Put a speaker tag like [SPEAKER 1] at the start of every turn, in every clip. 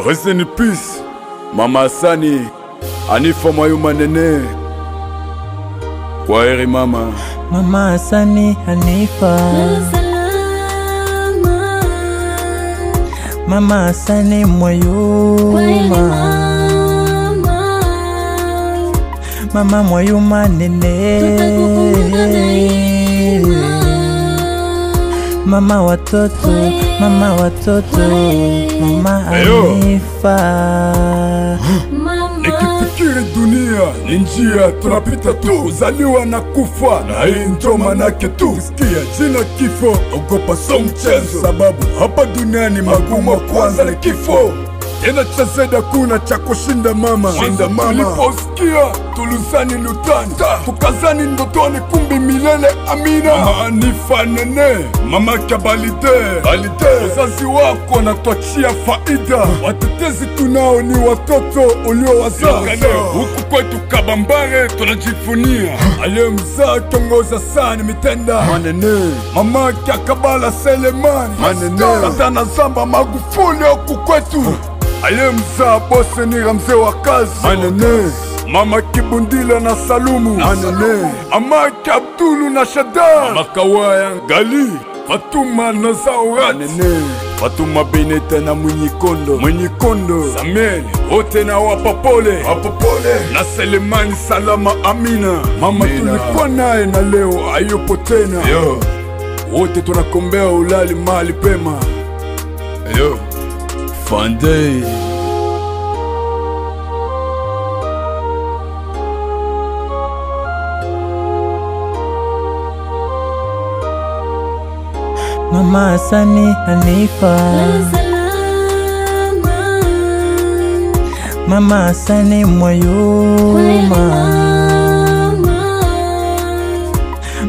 [SPEAKER 1] Rest in peace, Mama Asani, Anifa Mayuma Nene. Kwaheri mama.
[SPEAKER 2] Mama Asani, Anifa. Mama Asani Mayuma. Mama Mayuma Nene. Mama watoto, mama watoto, mama Anifa.
[SPEAKER 1] Nikifikiri dunia ni njia tunapita tu, zaliwa na kufa, na hii ndio manake tu. Sikia jina kifo, ogopa so mchezo, sababu hapa duniani magumu kwanza ni kifo. Tena cha zeda kuna cha kushinda mama. Shinda mama. Tuliposikia tuluzani lutani, tukazani ndotoni kumbi milele amina. Mama Anifa Nene, mama Kabalite. Wazazi wako natuachia faida, watetezi tunao ni watoto uliowazaa. Huku kwetu Kabambare tunajifunia, aliyemzaa kiongoza sana mitenda Manene, mama Kabala Selemani Manene, Tata Zamba Magufuli huku kwetu. Aliyemzaa Bose ni Ramze wa kazi Manene, mama Kibundila na Salumu Manene, Amaki Abdulu na Shada, mama Kawaya Ngali, Fatuma na Zaurat Manene, Fatuma Benete na Mwenyikondo Samuel, wote na Wapapole na Selemani Salama Amina. Mama tulikuwa naye na leo hayupo tena. Wote tunakombea ulali mahali pema. Fande
[SPEAKER 2] Mama Asani Anifa. Mama Asani Mayuma.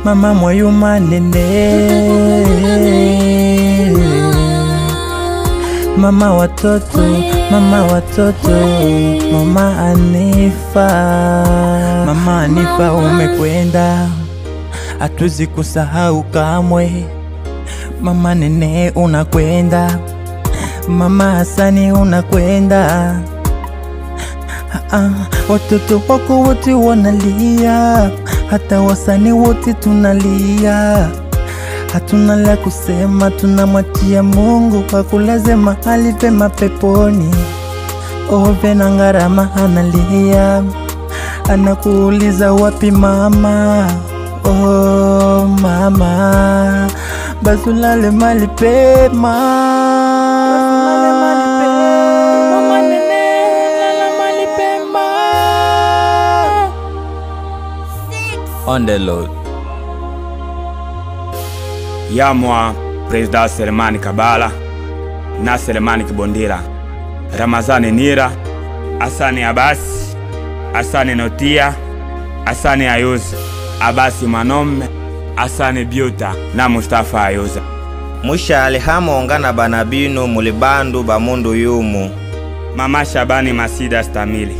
[SPEAKER 2] Mama Mayuma Nene. Mama watoto, mama watoto, mama Anifa. Mama Anifa umekwenda, hatuwezi kusahau kamwe. Mama Nene unakwenda, Mama Asani unakwenda. Watoto wako wote wanalia, hata wasani wote tunalia. Hatuna la kusema, tunamwachia Mungu akulaze mahali pema peponi. Ove na Ngarama analia, anakuuliza wapi mama. Oh mama, basi ulale mahali pema. Mama Nene, lala mahali pema.
[SPEAKER 3] On the Lord. Ya moi, président Selemani Kabala, na Selemani Kibondila, Ramazani Nira, Asani Abasi, Asani Notia, Asani Ayuz, Abasi Manome, Asani Biota, na Mustafa Ayuza.
[SPEAKER 4] Musha alihamo ongana banabino mulibandu bamundu yumu.
[SPEAKER 3] Mama Shabani Masida Stamili.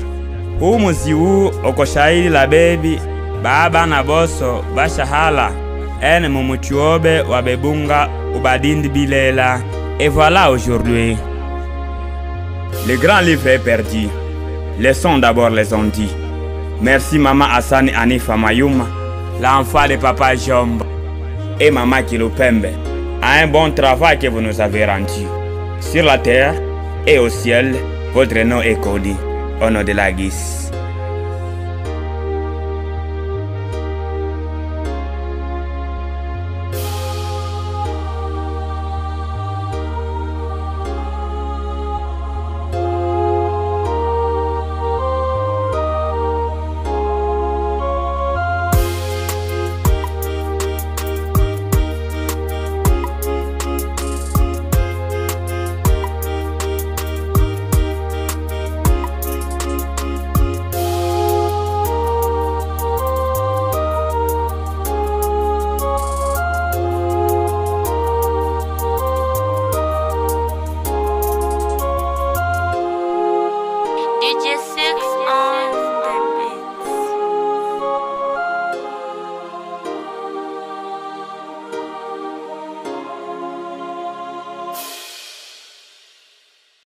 [SPEAKER 3] Humu ziwu okoshaili la baby, baba na boso, bashahala. En mumuchuobe wabebunga ubadindi bilela. Et voilà aujourd'hui. Le grand livre est perdu. Laissons d'abord les ont dit. Merci Mama Asani Anifa Mayuma, l'enfant de Papa Jomba et Mama Kilopembe, à un bon travail que vous nous avez rendu. Sur la terre et au ciel, votre nom est connu au nom de la Guise.